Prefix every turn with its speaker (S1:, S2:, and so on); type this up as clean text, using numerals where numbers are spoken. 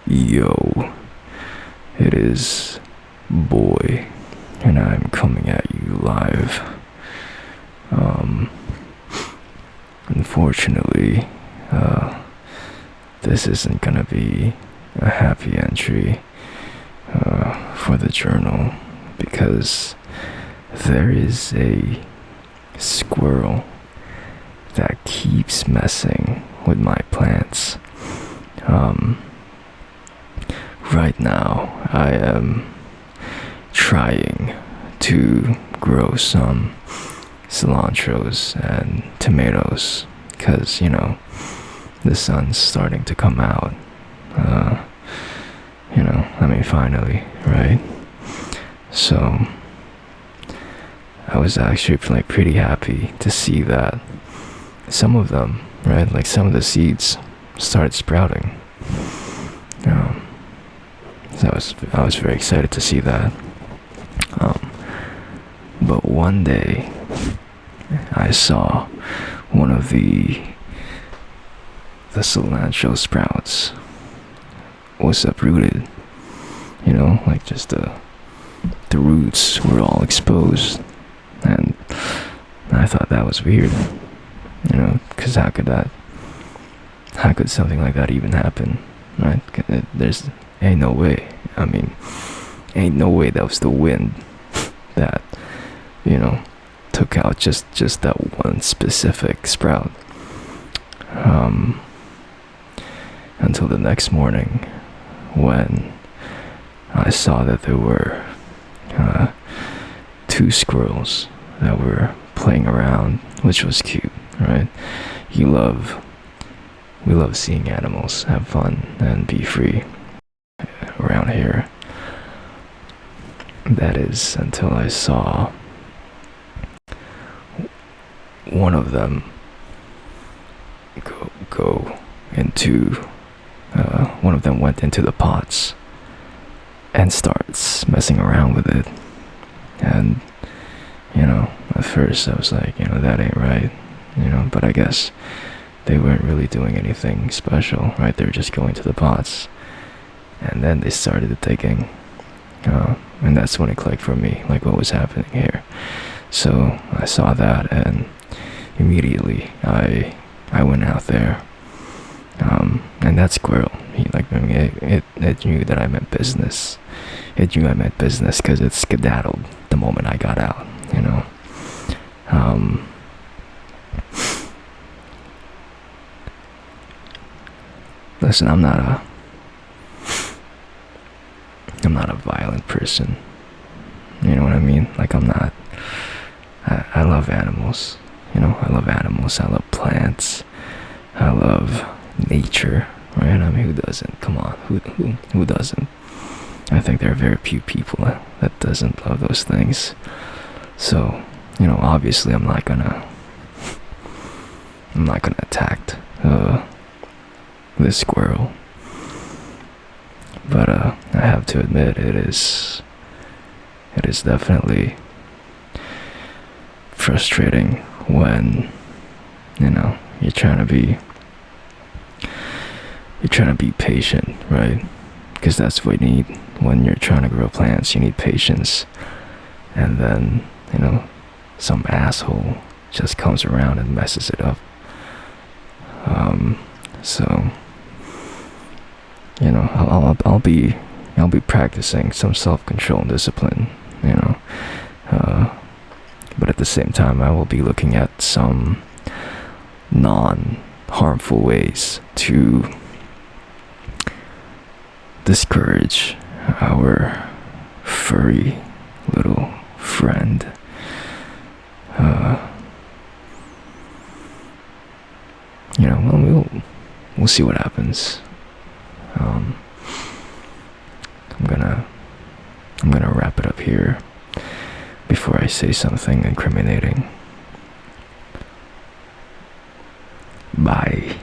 S1: Yo, it is Boy, and I'm coming at you live. Um, Unfortunately, this isn't gonna be a happy entry for the journal because there is a squirrel that keeps messing with my plants. Right now, I am trying to grow some cilantros and tomatoes because, the sun's starting to come out. Finally, right? So, I was actually pretty happy to see that some of them, right, like some of the seeds started sprouting. So I was very excited to see that. But one day, I saw one of the cilantro sprouts was uprooted. Just the roots were all exposed, and I thought that was weird. Because how could something like that even happen, right? Ain't no way. Ain't no way that was the wind that, took out just that one specific sprout. Until the next morning when I saw that there were two squirrels that were playing around, which was cute, right? We love seeing animals have fun and be free around here. That is until I saw one of them go into one of them went into the pots and starts messing around with it. And at first I was like, that ain't right, but I guess they weren't really doing anything special, right? They were just going to the pots, and then they started digging, and that's when it clicked for me, like what was happening here. So I saw that, and immediately I went out there, and that squirrel, it knew that I meant business. It knew I meant business because it skedaddled the moment I got out. Listen, I'm not a violent person. You know what I mean? I love animals. I love animals. I love plants. I love nature, right? Who doesn't? Come on, who doesn't? I think there are very few people that doesn't love those things. So, obviously I'm not gonna attack this squirrel. But I have to admit, it is definitely frustrating when you're trying to be patient, right? Because that's what you need when you're trying to grow plants. You need patience, and then some asshole just comes around and messes it up. So I'll be practicing some self-control and discipline, but at the same time I will be looking at some non-harmful ways to discourage our furry little friend. We'll see what happens. I'm gonna wrap it up here before I say something incriminating. Bye.